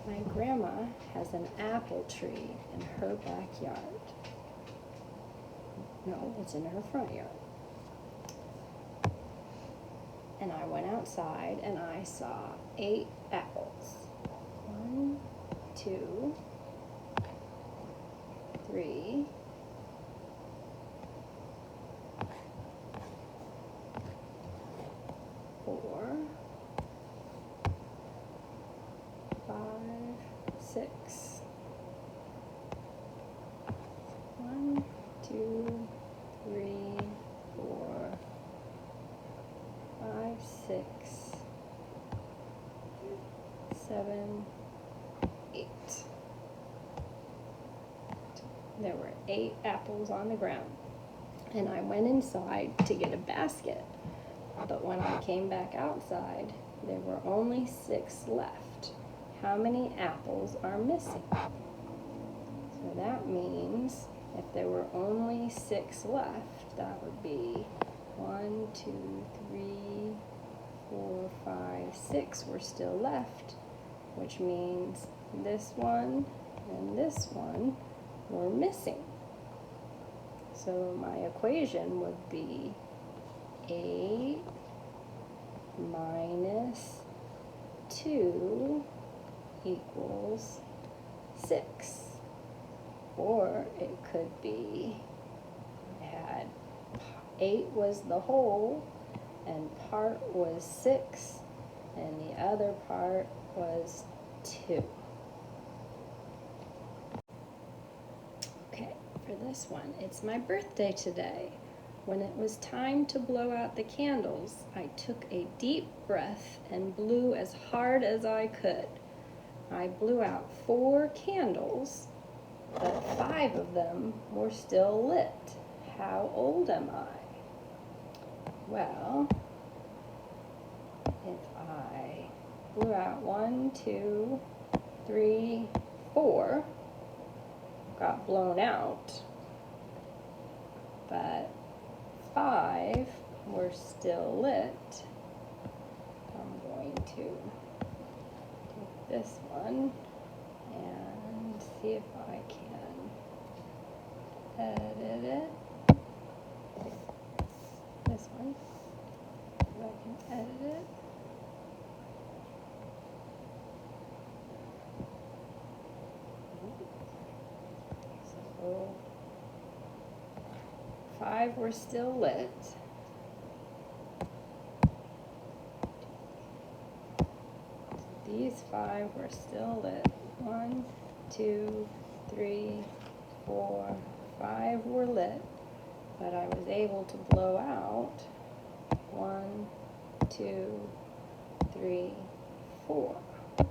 My grandma has an apple tree in her backyard. No, it's in her front yard. And I went outside and I saw 8 apples. 1, 2, 3, 4, 5, 6. 1, 2, 3, 4, 5, 6, 7, 8. There were 8 apples on the ground, and I went inside to get a basket, but when I came back outside, there were only 6 left. How many apples are missing? So that means if there were only 6 left, that would be 1, 2, 3, 4, 5, 6 were still left, which means this one and this one were missing. So my equation would be 8 minus 2 equals 6. Or it could be, I had 8 was the whole, and part was 6, and the other part was 2. Okay, for this one, it's my birthday today. When it was time to blow out the candles, I took a deep breath and blew as hard as I could. I blew out 4 candles, but 5 of them were still lit. How old am I? Well, if I blew out 1, 2, 3, 4, got blown out, but 5 were still lit, I'm going to take this one and see if I can edit it. This one, if I can edit it. So 5 were still lit. These 5 were still lit. 1, 2, 3, 4, 5 were lit, but I was able to blow out 1, 2, 3, 4. So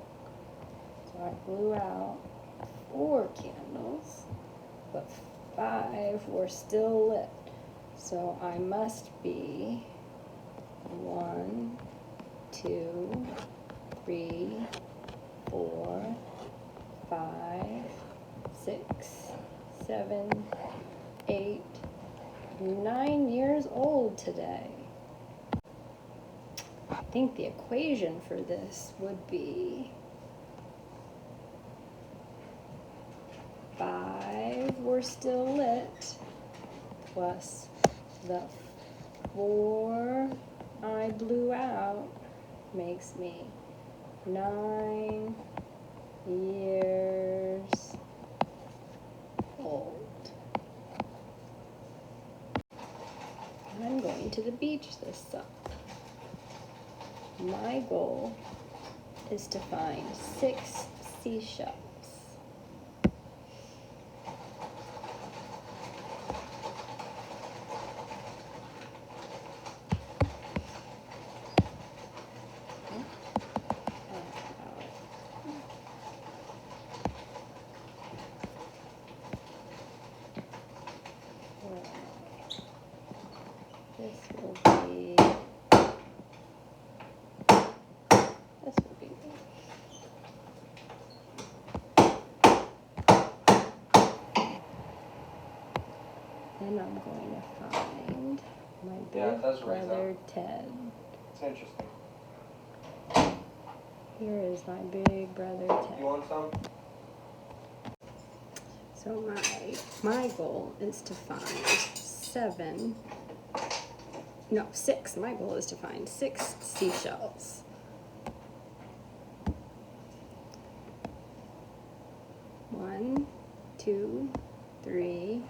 I blew out 4 candles, but 5 were still lit. So I must be 1, 2, 3, 4, 5, 6, 7, 8, 9 years old today. I think the equation for this would be 5 were still lit plus the 4 I blew out makes me 9 years old. I'm going to the beach this summer. My goal is to find 6 seashells. This will be, then I'm going to find my big brother Ted. It's interesting. Here is my big brother Ted. You want some? So my goal is to find six. My goal is to find 6 seashells. One, 2, 3,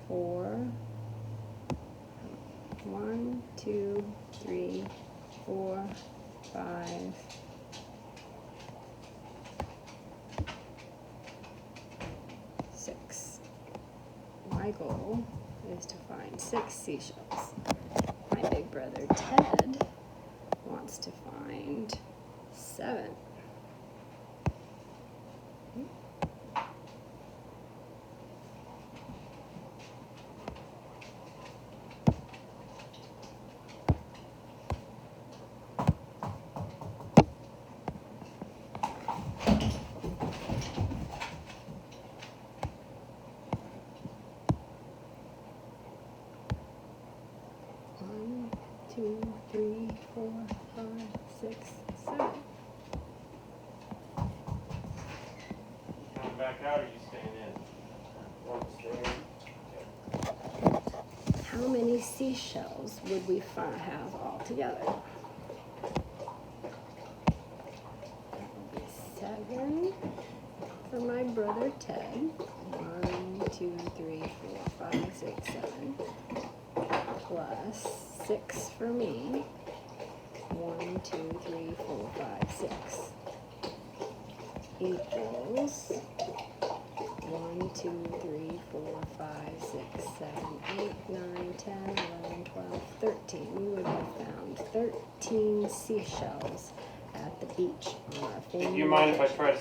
4. 1, 2, 3, 4, 5. 6. My goal is to find 6 seashells. My big brother Ted wants to find 7. One, 2, 3, 4, 5, 6, 7. Coming back out or you staying in? How many seashells would we have altogether? That would be 7 for my brother Ted. 1, 2, 3, 4, 5, 6, 7. Plus 6 for me. 1, 2, 3, 4, 5, 6. Equals 1, 2, 3, 4, 5, 6, 7, 8, 9, 10, 11, 12, 13. We would have found 13 seashells at the beach on our family. Do you mind if I try to